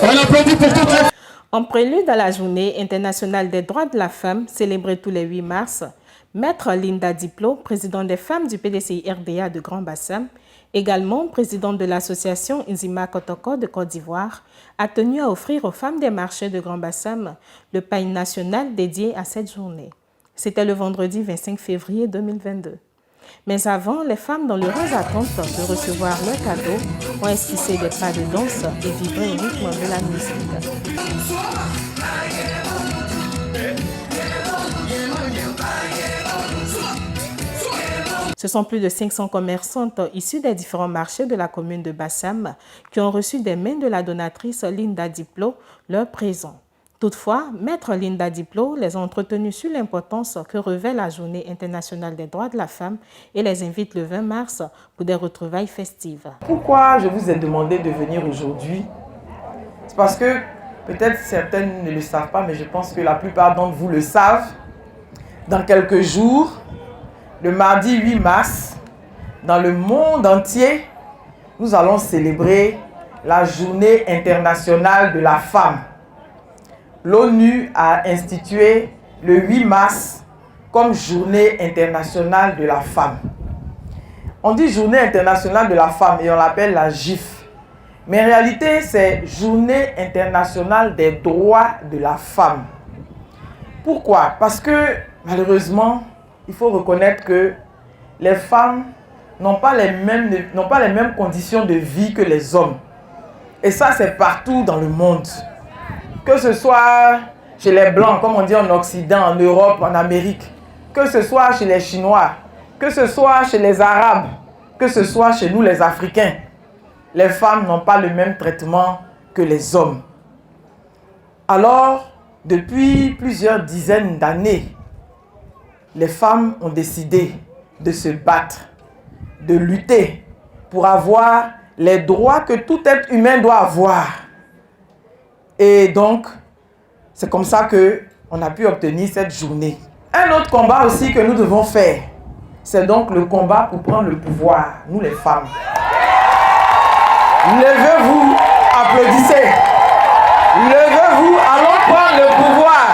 On applaudit pour toutes les... En prélude à la Journée internationale des droits de la femme, célébrée tous les 8 mars, Maître Linda Diplo, présidente des femmes du PDCI RDA de Grand Bassam, également présidente de l'association Nzima Kotoko de Côte d'Ivoire, a tenu à offrir aux femmes des marchés de Grand Bassam le pain national dédié à cette journée. C'était le vendredi 25 février 2022. Mais avant, les femmes dans l'heureuse attente de recevoir leur cadeau ont esquissé des pas de danse et vibré au rythme de la musique. Ce sont plus de 500 commerçantes issues des différents marchés de la commune de Bassam qui ont reçu des mains de la donatrice Linda Diplo leur présent. Toutefois, Maître Linda Diplo les a entretenus sur l'importance que revêt la Journée internationale des droits de la femme et les invite le 20 mars pour des retrouvailles festives. Pourquoi je vous ai demandé de venir aujourd'hui? C'est parce que peut-être certaines ne le savent pas, mais je pense que la plupart d'entre vous le savent. Dans quelques jours, le mardi 8 mars, dans le monde entier, nous allons célébrer la Journée internationale de la femme. L'ONU a institué le 8 mars comme Journée internationale de la femme. On dit Journée internationale de la femme et on l'appelle la GIF. Mais en réalité, c'est Journée internationale des droits de la femme. Pourquoi? Parce que malheureusement, il faut reconnaître que les femmes n'ont pas les mêmes conditions de vie que les hommes. Et ça, c'est partout dans le monde. Que ce soit chez les Blancs, comme on dit en Occident, en Europe, en Amérique. Que ce soit chez les Chinois. Que ce soit chez les Arabes. Que ce soit chez nous, les Africains. Les femmes n'ont pas le même traitement que les hommes. Alors, depuis plusieurs dizaines d'années, les femmes ont décidé de se battre, de lutter pour avoir les droits que tout être humain doit avoir. Et donc, c'est comme ça qu'on a pu obtenir cette journée. Un autre combat aussi que nous devons faire, c'est donc le combat pour prendre le pouvoir, nous les femmes. Levez-vous, applaudissez. Levez-vous, allons prendre le pouvoir.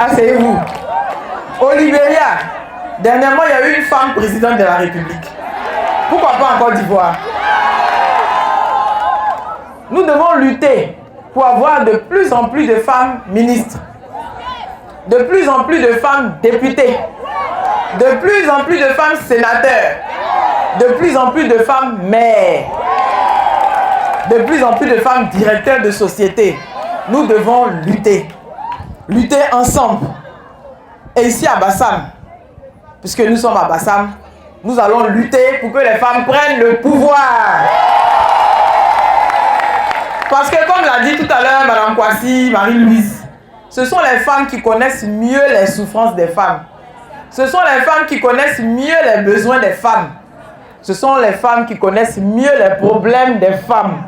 Asseyez-vous. Au Libéria, dernièrement, il y a eu une femme présidente de la République. Pourquoi pas en Côte d'Ivoire? Nous devons lutter pour avoir de plus en plus de femmes ministres, de plus en plus de femmes députées, de plus en plus de femmes sénateurs, de plus en plus de femmes maires, de plus en plus de femmes directeurs de société. Nous devons lutter. Lutter ensemble. Et ici à Bassam, puisque nous sommes à Bassam, nous allons lutter pour que les femmes prennent le pouvoir. Parce que comme l'a dit tout à l'heure Mme Kwasi, Marie-Louise, ce sont les femmes qui connaissent mieux les souffrances des femmes. Ce sont les femmes qui connaissent mieux les besoins des femmes. Ce sont les femmes qui connaissent mieux les problèmes des femmes.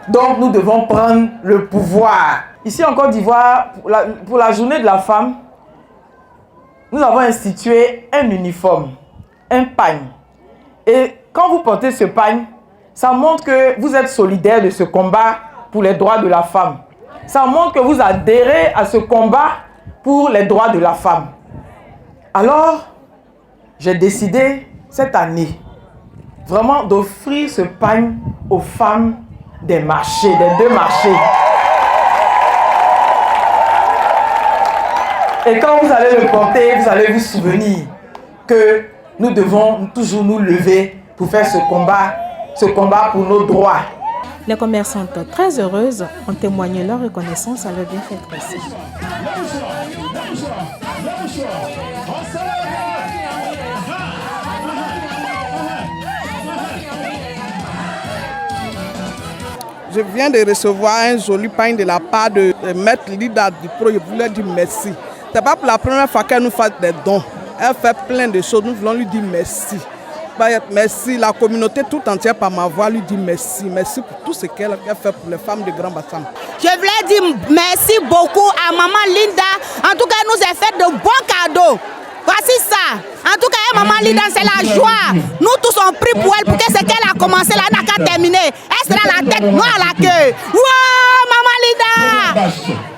Donc nous devons prendre le pouvoir. Ici en Côte d'Ivoire, pour la journée de la femme, nous avons institué un uniforme, un pagne. Et quand vous portez ce pagne, ça montre que vous êtes solidaire de ce combat pour les droits de la femme. Ça montre que vous adhérez à ce combat pour les droits de la femme. Alors, j'ai décidé cette année vraiment d'offrir ce pagne aux femmes des marchés, des deux marchés. Et quand vous allez le porter, vous allez vous souvenir que nous devons toujours nous lever pour faire ce combat pour nos droits. Les commerçantes très heureuses ont témoigné leur reconnaissance à leur bienfaitrice. Je viens de recevoir un joli pain de la part de Maître Linda Diplo. Je voulais dire merci. Ce n'est pas pour la première fois qu'elle nous fait des dons. Elle fait plein de choses. Nous voulons lui dire merci. Merci. La communauté tout entière par ma voix lui dit merci. Merci pour tout ce qu'elle fait pour les femmes de Grand Bassam. Je voulais dire merci beaucoup à maman Linda. En tout cas, elle nous a fait de bons cadeaux. Voici ça. En tout cas, maman Linda, c'est la joie. Nous tous on prie pour elle, pour que ce qu'elle a commencé là, elle n'a qu'à terminer. Elle sera la tête, nous à la queue. Wow, Maman Linda!